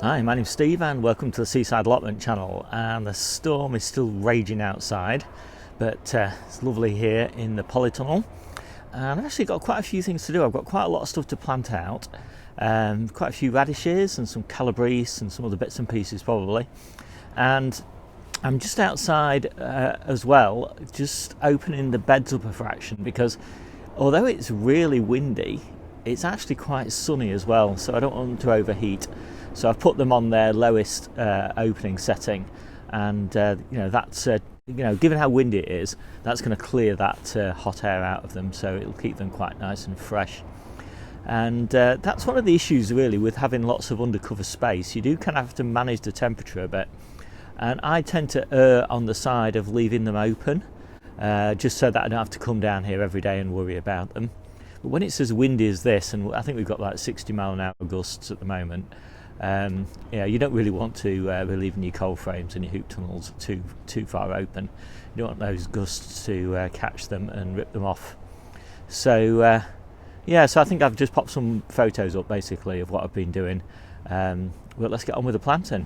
Hi, my name's Steve and welcome to the Seaside Allotment channel. And the storm is still raging outside, but it's lovely here in the polytunnel. And I've actually got quite a few things to do. I've got quite a lot of stuff to plant out. Quite a few radishes and some calabrese and some other bits and pieces probably. And I'm just outside as well, just opening the beds up a fraction, because although it's really windy, it's actually quite sunny as well, so I don't want them to overheat. So I've put them on their lowest opening setting, and that's given how windy it is, that's going to clear that hot air out of them, so it'll keep them quite nice and fresh. And that's one of the issues really with having lots of undercover space. You do kind of have to manage the temperature a bit, and I tend to err on the side of leaving them open, just so that I don't have to come down here every day and worry about them. But when it's as windy as this, and I think we've got like 60-mile-an-hour gusts at the moment, you don't really want to be leaving your coal frames and your hoop tunnels too far open. You don't want those gusts to catch them and rip them off. So I think I've just popped some photos up basically of what I've been doing. But let's get on with the planting.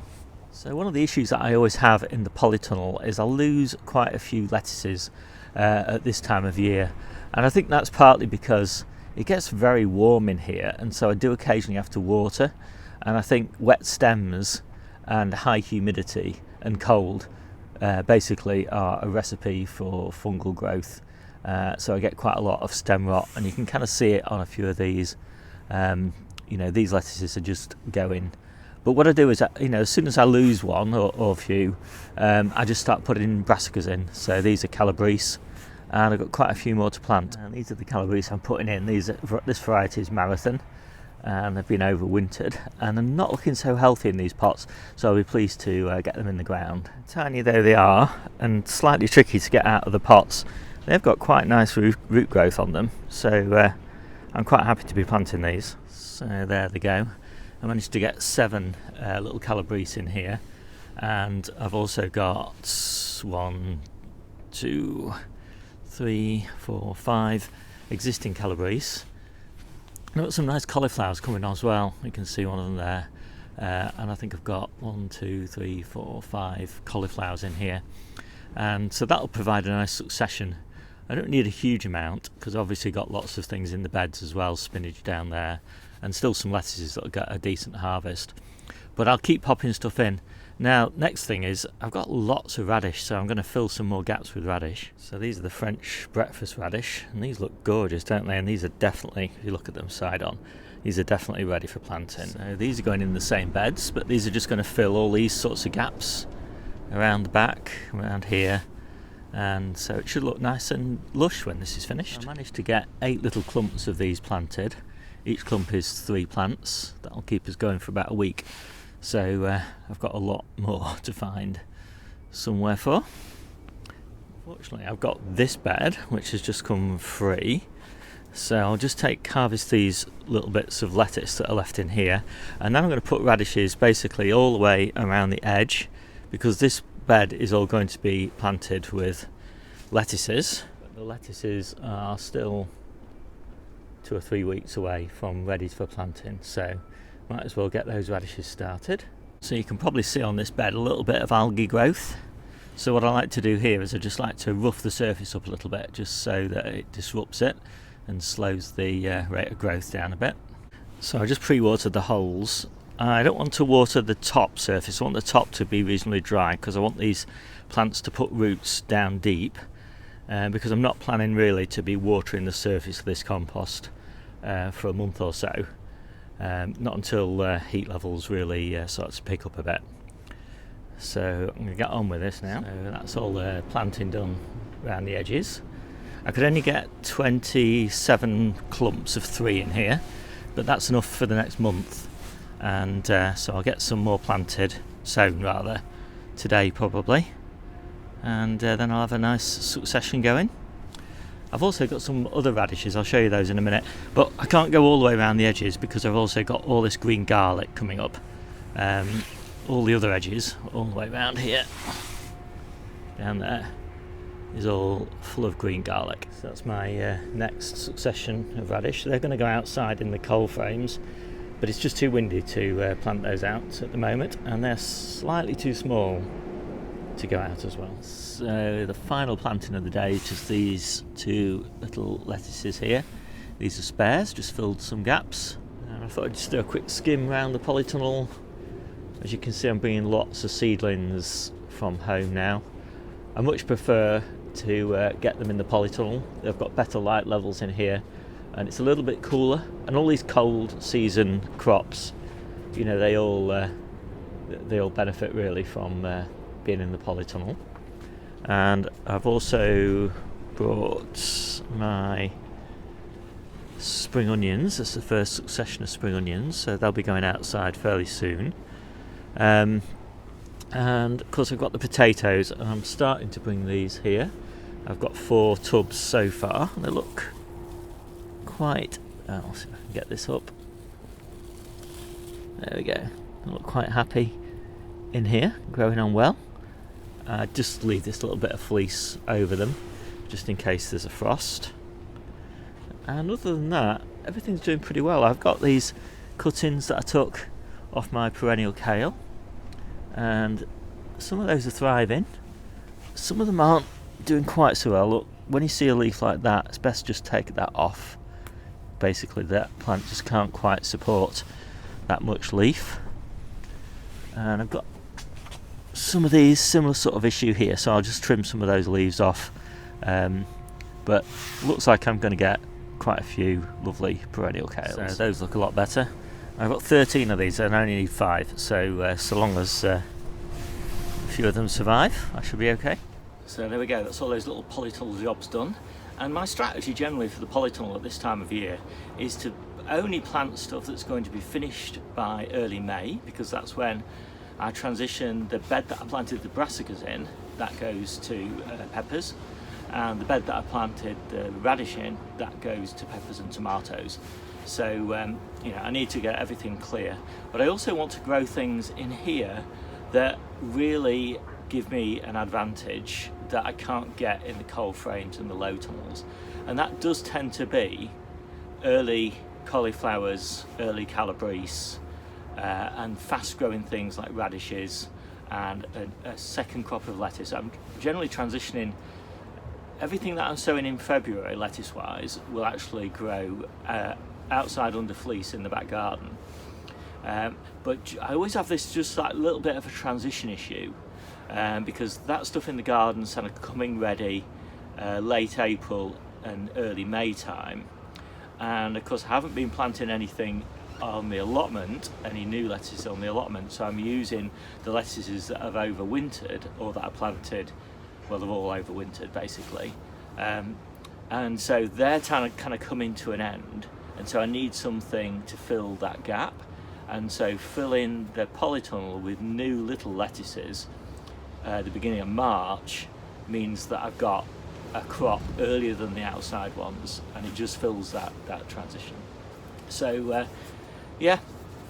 So one of the issues that I always have in the polytunnel is I lose quite a few lettuces at this time of year, and I think that's partly because it gets very warm in here, and so I do occasionally have to water. And I think wet stems and high humidity and cold basically are a recipe for fungal growth. So I get quite a lot of stem rot, and you can kind of see it on a few of these. These lettuces are just going. But what I do is, as soon as I lose one or a few, I just start putting brassicas in. So these are calabrese, and I've got quite a few more to plant. And these are the calabrese I'm putting in. This variety is Marathon, and they've been overwintered, and they're not looking so healthy in these pots, so I'll be pleased to get them in the ground. Tiny though they are, and slightly tricky to get out of the pots, they've got quite nice root growth on them, so I'm quite happy to be planting these. So there they go. I managed to get 7 little calabrese in here, and I've also got 1, 2, 3, 4, 5 existing calabrese. I've got some nice cauliflowers coming on as well. You can see one of them there, and I think I've got 1, 2, 3, 4, 5 cauliflowers in here, and so that'll provide a nice succession. I don't need a huge amount because obviously got lots of things in the beds as well, spinach down there, and still some lettuces that'll get a decent harvest. But I'll keep popping stuff in. Now, next thing is I've got lots of radish, so I'm going to fill some more gaps with radish. So these are the French breakfast radish, and these look gorgeous, don't they? And these are definitely, if you look at them side on, these are definitely ready for planting. So these are going in the same beds, but these are just going to fill all these sorts of gaps around the back, around here, and so it should look nice and lush when this is finished. I managed to get 8 little clumps of these planted. Each clump is 3 plants. That'll keep us going for about a week. So I've got a lot more to find somewhere for. Fortunately, I've got this bed, which has just come free. So I'll just harvest these little bits of lettuce that are left in here. And then I'm going to put radishes basically all the way around the edge, because this bed is all going to be planted with lettuces. But the lettuces are still 2 or 3 weeks away from ready for planting. So might as well get those radishes started. So you can probably see on this bed a little bit of algae growth. So what I like to do here is I just like to rough the surface up a little bit, just so that it disrupts it and slows the rate of growth down a bit. So I just pre-watered the holes. I don't want to water the top surface. I want the top to be reasonably dry because I want these plants to put roots down deep, because I'm not planning really to be watering the surface of this compost for a month or so. Not until heat levels really start to pick up a bit. So I'm going to get on with this now. So that's all the planting done around the edges. I could only get 27 clumps of 3 in here, but that's enough for the next month. And so I'll get some more sown rather, today probably. And then I'll have a nice succession going. I've also got some other radishes, I'll show you those in a minute, but I can't go all the way around the edges because I've also got all this green garlic coming up. All the other edges, all the way around here, down there, is all full of green garlic. So that's my next succession of radish. They're going to go outside in the coal frames, but it's just too windy to plant those out at the moment, and they're slightly too small to go out as well. So the final planting of the day is just these two little lettuces here. These are spares, just filled some gaps. And I thought I'd just do a quick skim around the polytunnel. As you can see, I'm bringing lots of seedlings from home now. I much prefer to get them in the polytunnel. They've got better light levels in here, and it's a little bit cooler. And all these cold season crops, you know, they all benefit really from being in the polytunnel. And I've also brought my spring onions. That's the first succession of spring onions, so they'll be going outside fairly soon. And of course I've got the potatoes, and I'm starting to bring these here. I've got 4 tubs so far. They look quite, I'll see if I can get this up. There we go. They look quite happy in here, growing on well. Just leave this little bit of fleece over them, just in case there's a frost. And other than that, everything's doing pretty well. I've got these cuttings that I took off my perennial kale, and some of those are thriving. Some of them aren't doing quite so well. Look, when you see a leaf like that, it's best just take that off. Basically, that plant just can't quite support that much leaf. And I've got some of these similar sort of issue here, so I'll just trim some of those leaves off. But looks like I'm going to get quite a few lovely perennial kales. So those look a lot better. I've got 13 of these and I only need 5, so so long as a few of them survive, I should be okay. So there we go, that's all those little polytunnel jobs done. And my strategy generally for the polytunnel at this time of year is to only plant stuff that's going to be finished by early May, because that's when I transition the bed that I planted the brassicas in, that goes to peppers, and the bed that I planted the radish in, that goes to peppers and tomatoes. So you know, I need to get everything clear, but I also want to grow things in here that really give me an advantage that I can't get in the cold frames and the low tunnels, and that does tend to be early cauliflowers, early calabrese, and fast growing things like radishes, and a second crop of lettuce. I'm generally transitioning everything that I'm sowing in February lettuce wise will actually grow outside under fleece in the back garden, but I always have this just like little bit of a transition issue, because that stuff in the garden's kind of coming ready late April and early May time, and of course I haven't been planting anything on the allotment, any new lettuces on the allotment, so I'm using the lettuces that have overwintered or that I planted, well, they've all overwintered basically, and so they're kind of coming to an end, and so I need something to fill that gap. And so filling the polytunnel with new little lettuces at the beginning of March means that I've got a crop earlier than the outside ones, and it just fills that transition. So yeah,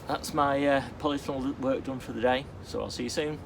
that's my polytunnel work done for the day, so I'll see you soon.